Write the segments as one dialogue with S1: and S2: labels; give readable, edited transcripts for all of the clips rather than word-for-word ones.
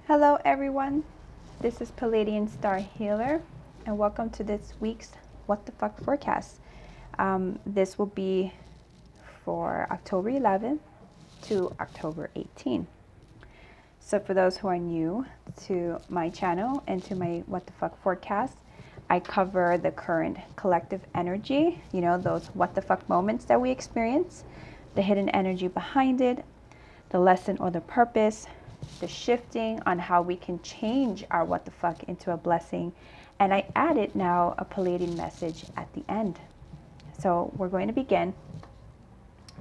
S1: Hello everyone, this is Pleiadian Star Healer and welcome to this week's What the Fuck Forecast. This will be for October 11th to October 18th. So for those who are new to my channel and to my What the Fuck Forecast, I cover the current collective energy, those what the fuck moments that we experience, the hidden energy behind it, the lesson or the purpose, the shifting on how we can change our what the fuck into a blessing. And I added now a Pileadian message at the end. So we're going to begin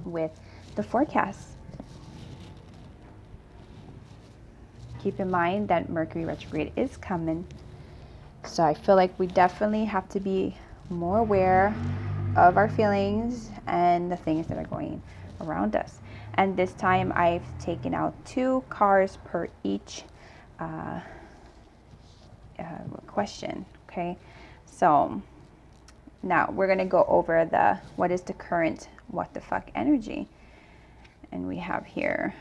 S1: with the forecast. Keep in mind that Mercury retrograde is coming. So I feel like we definitely have to be more aware of our feelings and the things that are going around us. And this time I've taken out 2 cards per each question. Okay, so now we're going to go over what is the current what the fuck energy. And we have here,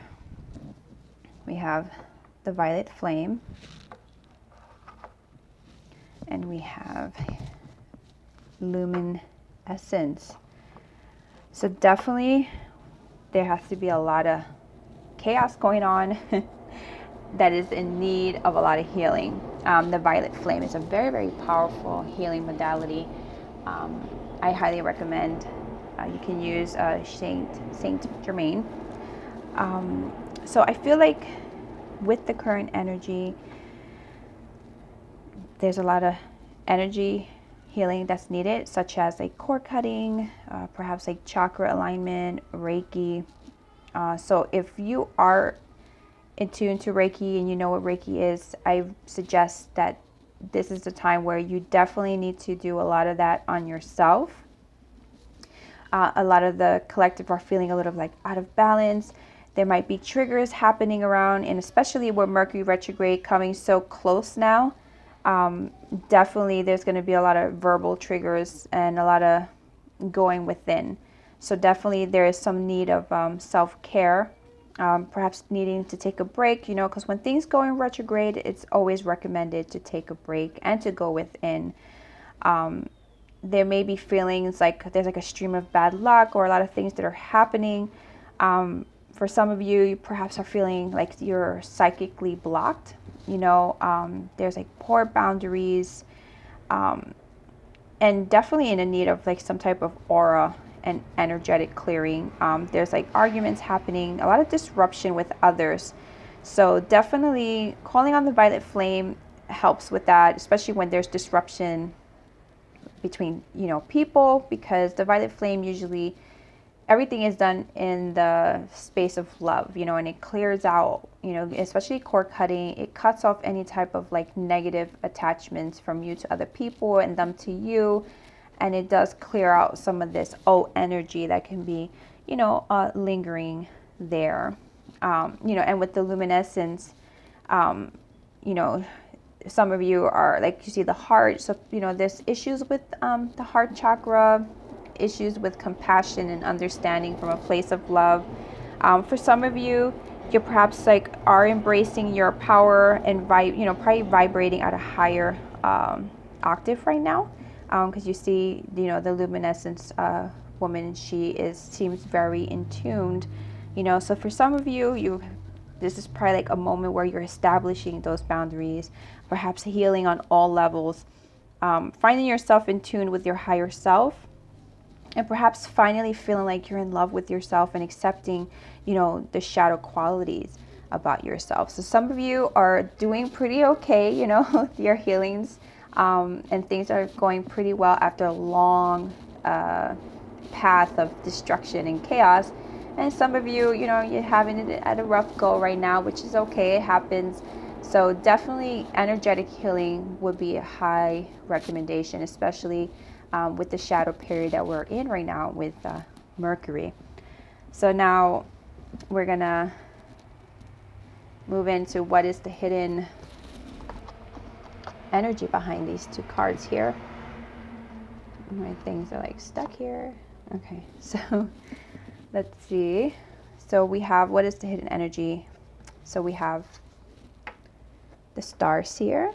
S1: we have the violet flame, and we have luminescence. So definitely there has to be a lot of chaos going on that is in need of a lot of healing. The violet flame is a very, very powerful healing modality. I highly recommend you can use Saint Germain. So I feel like with the current energy, there's a lot of energy healing that's needed, such as like cord cutting, perhaps like chakra alignment, Reiki. So if you are in tune to Reiki and you know what Reiki is, I suggest that this is the time where you definitely need to do a lot of that on yourself. A lot of the collective are feeling a little like out of balance. There might be triggers happening around, and especially with Mercury retrograde coming so close now, definitely there's going to be a lot of verbal triggers and a lot of going within. So definitely there is some need of self-care, perhaps needing to take a break, because when things go in retrograde, it's always recommended to take a break and to go within. There may be feelings like there's like a stream of bad luck or a lot of things that are happening. For some of you, you perhaps are feeling like you're psychically blocked. There's like poor boundaries, and definitely in a need of like some type of aura and energetic clearing. There's like arguments happening, a lot of disruption with others. So definitely calling on the violet flame helps with that, especially when there's disruption between, people, because the violet flame usually everything is done in the space of love, and it clears out, especially cord cutting. It cuts off any type of like negative attachments from you to other people and them to you. And it does clear out some of this energy that can be, lingering there. And with the luminescence, some of you are like, you see the heart. So, there's issues with the heart chakra, issues with compassion and understanding from a place of love. For some of you, you perhaps like are embracing your power and probably vibrating at a higher octave right now, because you see, the luminescence woman, seems very in tuned, so for some of you, this is probably like a moment where you're establishing those boundaries, perhaps healing on all levels, finding yourself in tune with your higher self, and perhaps finally feeling like you're in love with yourself and accepting, the shadow qualities about yourself. So some of you are doing pretty okay, with your healings, and things are going pretty well after a long path of destruction and chaos. And some of you, you're having it at a rough go right now, which is okay, it happens. So definitely energetic healing would be a high recommendation, especially with the shadow period that we're in right now with Mercury. So now we're gonna move into what is the hidden energy behind these 2 cards here. My things are like stuck here. Okay, so let's see. So we have, what is the hidden energy? So we have the stars here.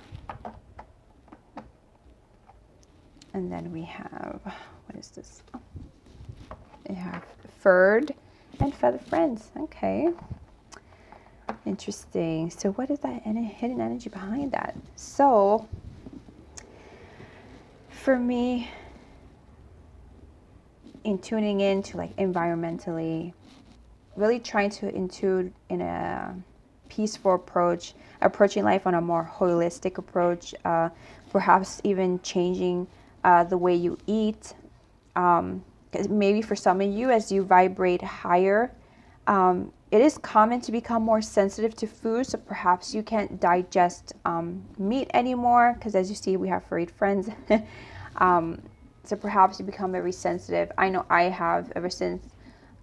S1: And then we have, what is this? Oh, we have furred and feathered friends. Okay. Interesting. So what is that hidden energy behind that? So for me, in tuning into like environmentally, really trying to intune in a peaceful approach, approaching life on a more holistic approach, perhaps even changing the way you eat. 'Cause maybe for some of you, as you vibrate higher, it is common to become more sensitive to food. So perhaps you can't digest meat anymore, because as you see, we have furry friends. So perhaps you become very sensitive. I know I have, ever since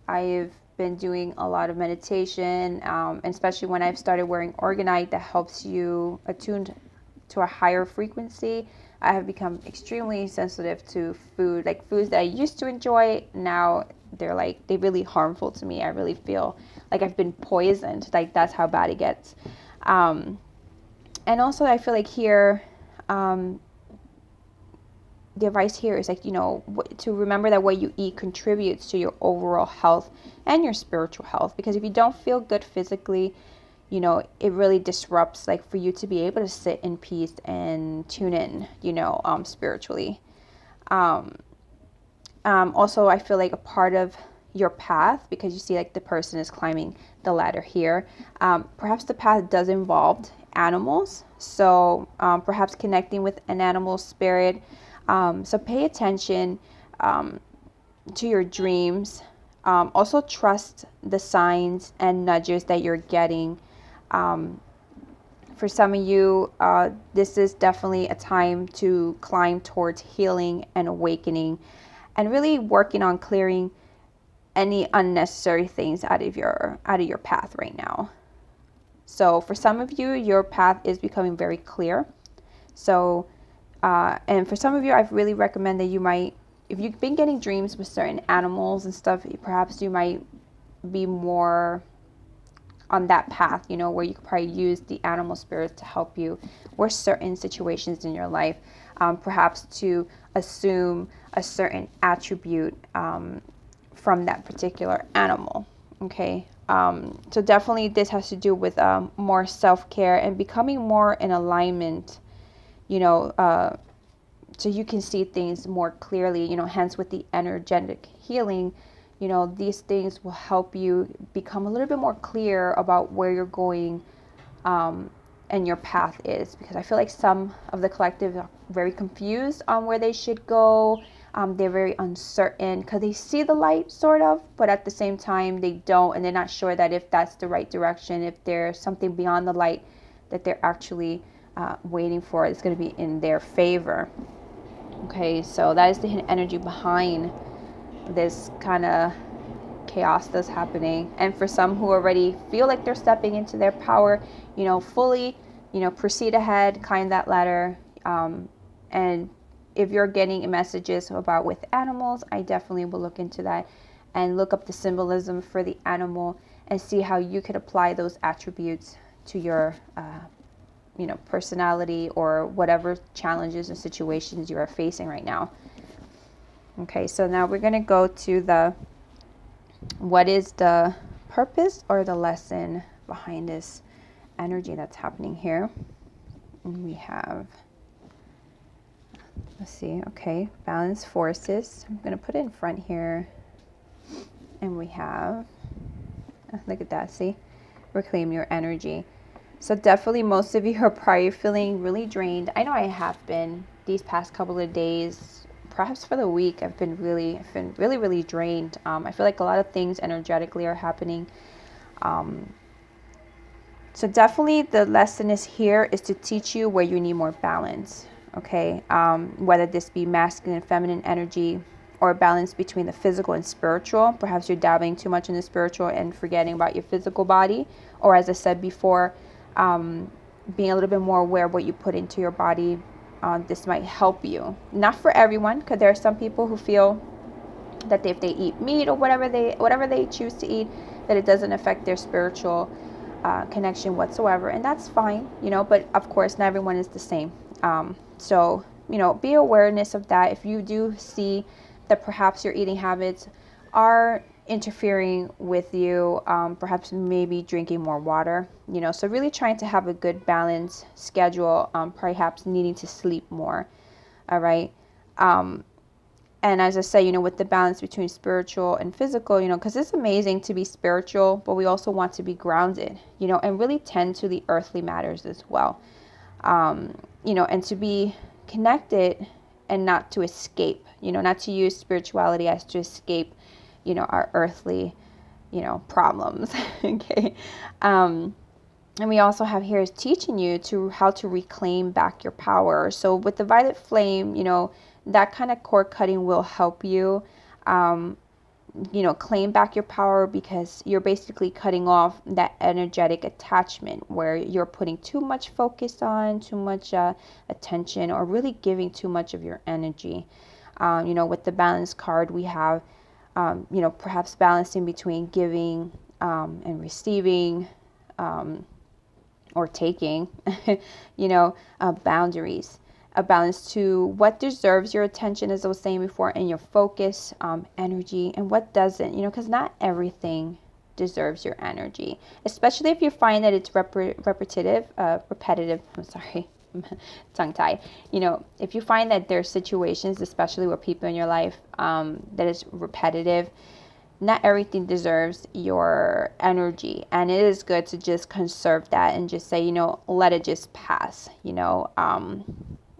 S1: I've been doing a lot of meditation, and especially when I've started wearing orgonite that helps you attune to a higher frequency. I have become extremely sensitive to food, like foods that I used to enjoy. Now they're really harmful to me. I really feel like I've been poisoned. Like that's how bad it gets. And also I feel like here, the advice here is like, to remember that what you eat contributes to your overall health and your spiritual health. Because if you don't feel good physically, it really disrupts, like, for you to be able to sit in peace and tune in, spiritually. Also, I feel like a part of your path, because you see like the person is climbing the ladder here, perhaps the path does involve animals. So perhaps connecting with an animal spirit. So pay attention to your dreams. Also trust the signs and nudges that you're getting. For some of you, this is definitely a time to climb towards healing and awakening, and really working on clearing any unnecessary things out of your path right now. So for some of you, your path is becoming very clear. So and for some of you, I really recommend that you might, if you've been getting dreams with certain animals and stuff, perhaps you might be more on that path, where you could probably use the animal spirits to help you with certain situations in your life, perhaps to assume a certain attribute from that particular animal. Okay. So definitely this has to do with more self-care and becoming more in alignment, so you can see things more clearly, hence with the energetic healing, these things will help you become a little bit more clear about where you're going and your path is. Because I feel like some of the collective are very confused on where they should go. They're very uncertain because they see the light sort of, but at the same time they don't, and they're not sure that if that's the right direction, if there's something beyond the light that they're actually waiting for, it's going to be in their favor. Okay, so that is the hidden energy behind this kind of chaos that's happening. And for some who already feel like they're stepping into their power, fully, proceed ahead, climb that ladder. And if you're getting messages about with animals, I definitely will look into that and look up the symbolism for the animal and see how you could apply those attributes to your personality or whatever challenges and situations you are facing right now. Okay, so now we're going to go to what is the purpose or the lesson behind this energy that's happening here. And we have, let's see, okay, balance forces. I'm going to put it in front here. And we have, look at that, see, reclaim your energy. So definitely most of you are probably feeling really drained. I know I have been these past couple of days, perhaps for the week. I've been really, really drained. I feel like a lot of things energetically are happening. So definitely the lesson is here is to teach you where you need more balance. Okay, whether this be masculine and feminine energy, or balance between the physical and spiritual. Perhaps you're dabbling too much in the spiritual and forgetting about your physical body. Or as I said before, being a little bit more aware of what you put into your body. This might help you. Not for everyone, because there are some people who feel that if they eat meat or whatever they choose to eat, that it doesn't affect their spiritual connection whatsoever, and that's fine, but of course not everyone is the same. So be awareness of that. If you do see that perhaps your eating habits are interfering with you, perhaps maybe drinking more water, so really trying to have a good balance schedule, perhaps needing to sleep more. All right. And as I say, with the balance between spiritual and physical, because it's amazing to be spiritual, but we also want to be grounded, and really tend to the earthly matters as well. And to be connected and not to escape, not to use spirituality as to escape, our earthly, problems. Okay. And we also have here is teaching you to how to reclaim back your power. So with the violet flame, that kind of cord cutting will help you, claim back your power, because you're basically cutting off that energetic attachment where you're putting too much focus on, too much attention, or really giving too much of your energy. With the balance card, we have, perhaps balancing between giving and receiving, or taking, boundaries. A balance to what deserves your attention, as I was saying before, and your focus, energy, and what doesn't, because not everything deserves your energy, especially if you find that it's repetitive, I'm sorry, tongue tie. If you find that there's situations, especially with people in your life, that is repetitive, not everything deserves your energy, and it is good to just conserve that and just say, let it just pass,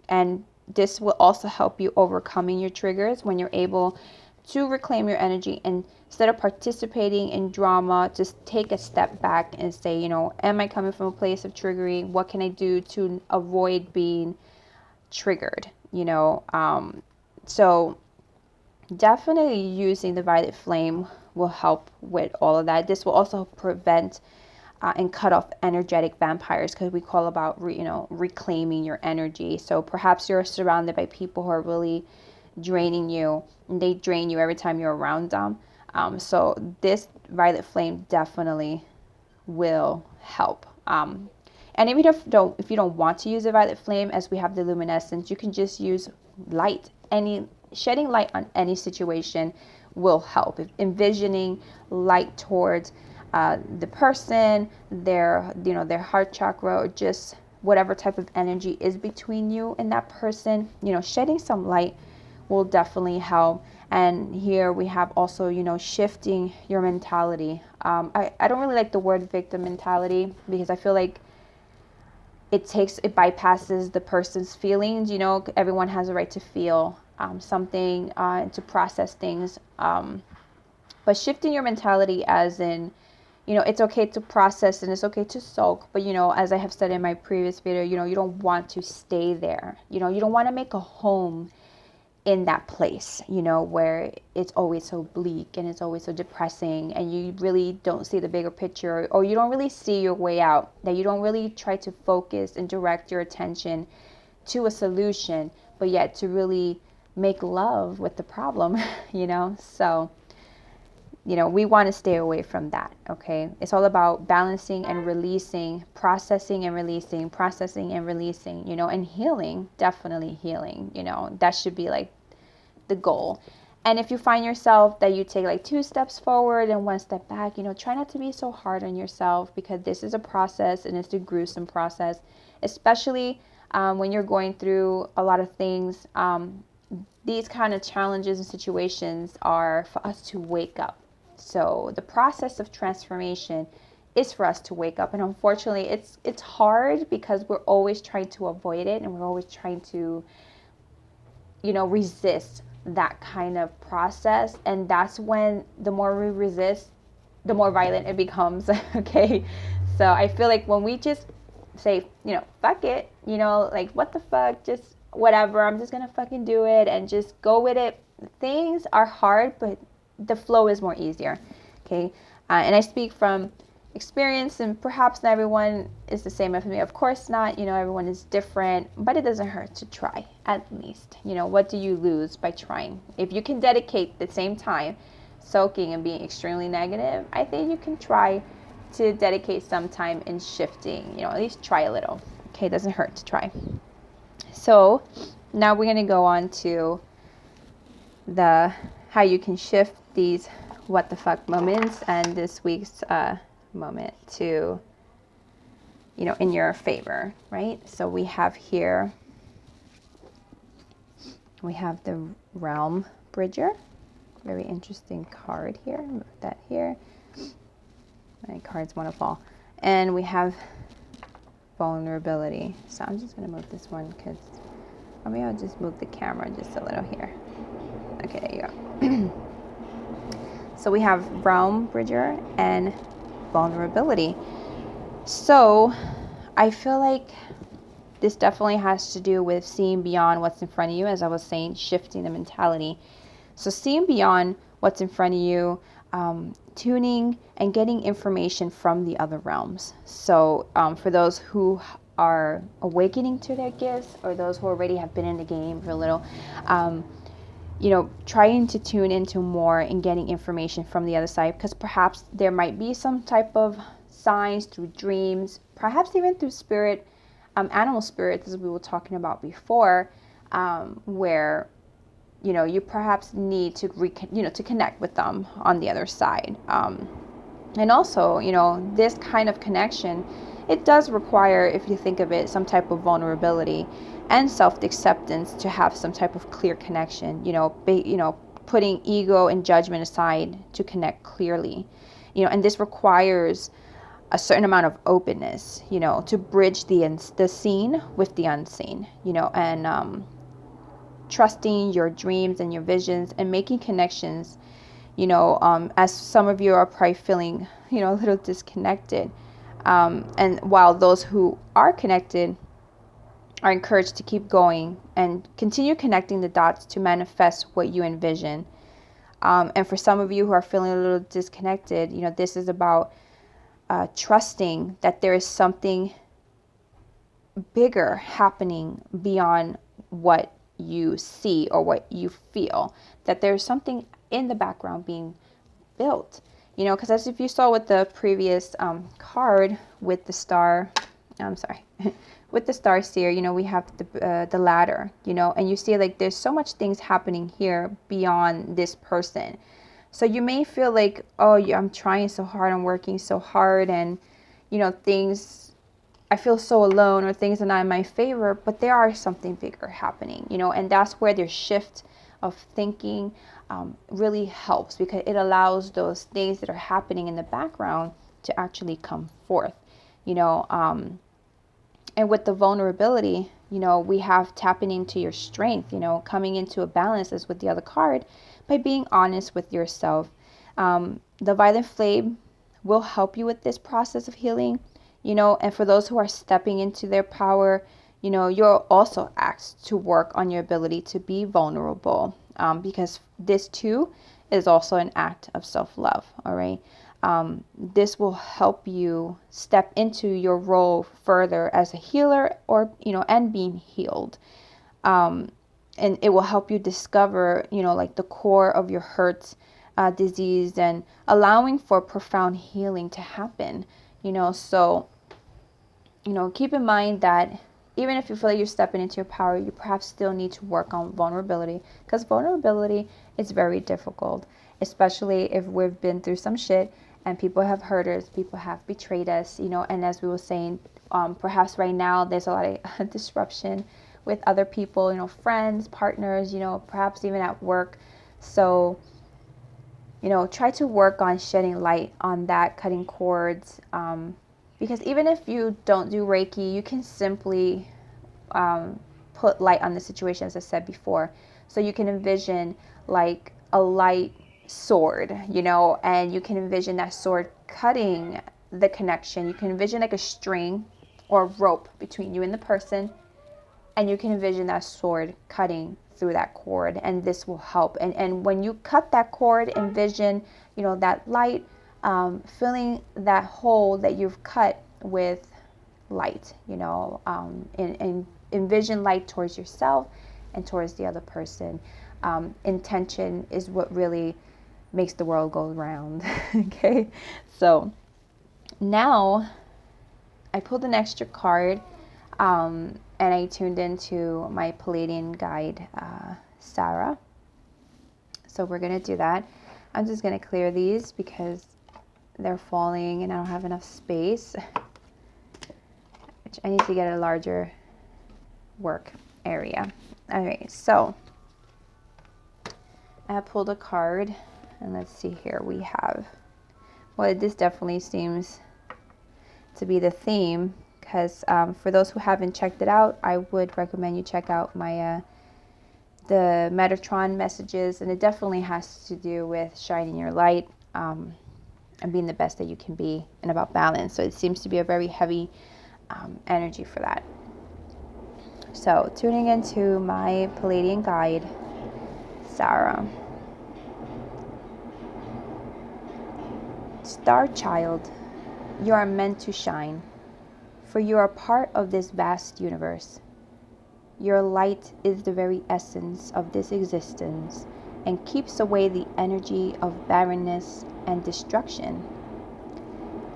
S1: and this will also help you overcoming your triggers when you're able to reclaim your energy, and instead of participating in drama, just take a step back and say, am I coming from a place of triggering? What can I do to avoid being triggered? So definitely using the violet flame will help with all of that. This will also prevent and cut off energetic vampires, because we call about reclaiming your energy. So perhaps you're surrounded by people who are really draining you, and they drain you every time you're around them. So this violet flame definitely will help. And if you don't want to use a violet flame, as we have the luminescence, you can just use light. Shedding light on any situation will help. Envisioning light towards the person, their heart chakra, or just whatever type of energy is between you and that person, shedding some light will definitely help. And here we have also, shifting your mentality. I don't really like the word victim mentality, because I feel like it bypasses the person's feelings. Everyone has a right to feel something, to process things. But shifting your mentality, as in, it's okay to process and it's okay to sulk, but as I have said in my previous video, you don't want to stay there. You don't want to make a home in that place, where it's always so bleak and it's always so depressing, and you really don't see the bigger picture, or you don't really see your way out, that you don't really try to focus and direct your attention to a solution, but yet to really make love with the problem, so we want to stay away from that. Okay. It's all about balancing and releasing, processing and releasing, and healing, definitely healing, that should be like the goal. And if you find yourself that you take like 2 steps forward and 1 step back, try not to be so hard on yourself, because this is a process, and it's a gruesome process, especially when you're going through a lot of things. These kind of challenges and situations are for us to wake up. So the process of transformation is for us to wake up. And unfortunately, it's hard, because we're always trying to avoid it, and we're always trying to, resist that kind of process. And that's when the more we resist, the more violent it becomes. Okay. So I feel like when we just say, fuck it, like, what the fuck, just whatever, I'm just gonna fucking do it and just go with it. Things are hard, but the flow is more easier. Okay. And I speak from experience, and perhaps not everyone is the same as me. Of course not, everyone is different, but it doesn't hurt to try, at least. What do you lose by trying? If you can dedicate the same time soaking and being extremely negative, I think you can try to dedicate some time in shifting, you know, at least try a little. Okay, it doesn't hurt to try. So now we're going to go on to the how you can shift these what the fuck moments and this week's moment to, you know, in your favor, right? So we have here, we have the Realm Bridger. Very interesting card here. Move that here. My cards want to fall. And we have Vulnerability. So I'm just going to move this one because maybe I'll just move the camera just a little here. Okay, there you go. So we have Realm Bridger and Vulnerability. So I feel like this definitely has to do with seeing beyond what's in front of you, as I was saying, shifting the mentality. So seeing beyond what's in front of you, tuning and getting information from the other realms. So for those who are awakening to their gifts, or those who already have been in the game for a little, you know, trying to tune into more and getting information from the other side, because perhaps there might be some type of signs through dreams, perhaps even through spirit, animal spirits, as we were talking about before, where, you know, you perhaps need to to connect with them on the other side. And also, you know, this kind of connection, it does require, if you think of it, some type of vulnerability and self-acceptance to have some type of clear connection, you know, putting ego and judgment aside to connect clearly, you know, and this requires a certain amount of openness, you know, to bridge the seen with the unseen, you know, and trusting your dreams and your visions and making connections, you know, as some of you are probably feeling, you know, a little disconnected. And while those who are connected are encouraged to keep going and continue connecting the dots to manifest what you envision. And for some of you who are feeling a little disconnected, you know, this is about trusting that there is something bigger happening beyond what you see or what you feel, that there's something in the background being built, you know, because as if you saw with the previous card with the star, with the star seer, you know, we have the ladder, you know, and you see like there's so much things happening here beyond this person. So you may feel like, oh, yeah, I'm trying so hard, I'm working so hard, and, you know, things, I feel so alone, or things are not in my favor, but there are something bigger happening, you know, and that's where the shift of thinking really helps, because it allows those things that are happening in the background to actually come forth, you know. And with the vulnerability, you know, we have tapping into your strength, you know, coming into a balance as with the other card by being honest with yourself. The Violet Flame will help you with this process of healing, you know, and for those who are stepping into their power, you know, you're also asked to work on your ability to be vulnerable, because this too is also an act of self-love, all right? This will help you step into your role further as a healer, or, you know, and being healed. And it will help you discover, you know, like the core of your hurts, disease, and allowing for profound healing to happen, you know. So, you know, keep in mind that even if you feel like you're stepping into your power, you perhaps still need to work on vulnerability, because vulnerability is very difficult, especially if we've been through some shit and people have hurt us, people have betrayed us, you know. And as we were saying, perhaps right now there's a lot of disruption with other people, you know, friends, partners, you know, perhaps even at work. So, you know, try to work on shedding light on that, cutting cords, because even if you don't do Reiki, you can simply put light on the situation, as I said before. So you can envision like a light sword, you know, and you can envision that sword cutting the connection. You can envision like a string or rope between you and the person, and you can envision that sword cutting through that cord, and this will help. And when you cut that cord, envision, you know, that light, filling that hole that you've cut with light, you know, and envision light towards yourself and towards the other person. Intention is what really makes the world go round. Okay, so Now, I pulled an extra card, and I tuned into my Pleiadian guide, Sarah. So we're going to do that. I'm just going to clear these because they're falling and I don't have enough space. Which I need to get a larger work area. All right, so I pulled a card, and let's see here. We have, well, this definitely seems to be the theme, because for those who haven't checked it out, I would recommend you check out my the Metatron messages, and it definitely has to do with shining your light and being the best that you can be, and about balance. So it seems to be a very heavy energy for that. So tuning into my Pleiadian guide, Sarah. Star child, you are meant to shine, for you are part of this vast universe. Your light is the very essence of this existence and keeps away the energy of barrenness and destruction.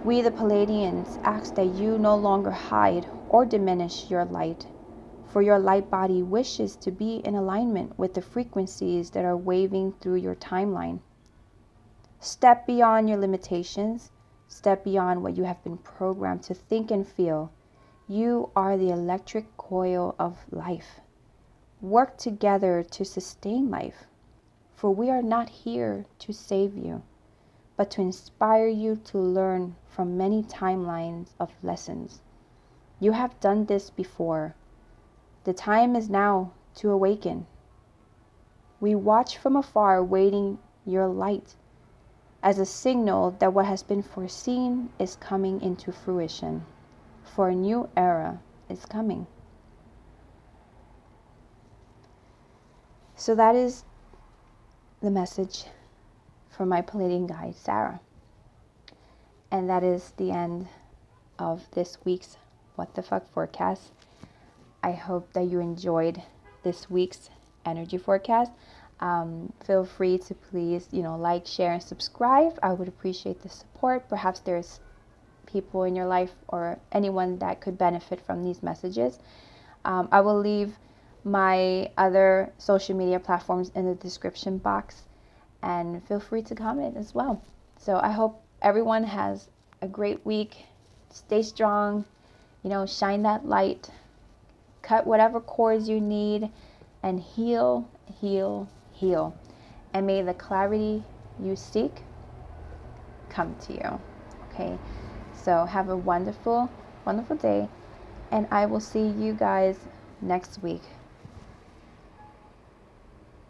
S1: We, the Pleiadians, ask that you no longer hide or diminish your light, for your light body wishes to be in alignment with the frequencies that are waving through your timeline. Step beyond your limitations. Step beyond what you have been programmed to think and feel. You are the electric coil of life. Work together to sustain life, for we are not here to save you, but to inspire you to learn from many timelines of lessons. You have done this before. The time is now to awaken. We watch from afar, waiting your light as a signal that what has been foreseen is coming into fruition, for a new era is coming. So that is the message from my Pleiadian guide, Sarah. And that is the end of this week's What the Fuck forecast. I hope that you enjoyed this week's energy forecast. Feel free to please, like, share, and subscribe. I would appreciate the support. Perhaps there's people in your life or anyone that could benefit from these messages. I will leave my other social media platforms in the description box, and feel free to comment as well. So I hope everyone has a great week. Stay strong, shine that light, cut whatever cords you need, and heal, heal, heal. And may the clarity you seek come to you. Okay, so have a wonderful, wonderful day, and I will see you guys next week.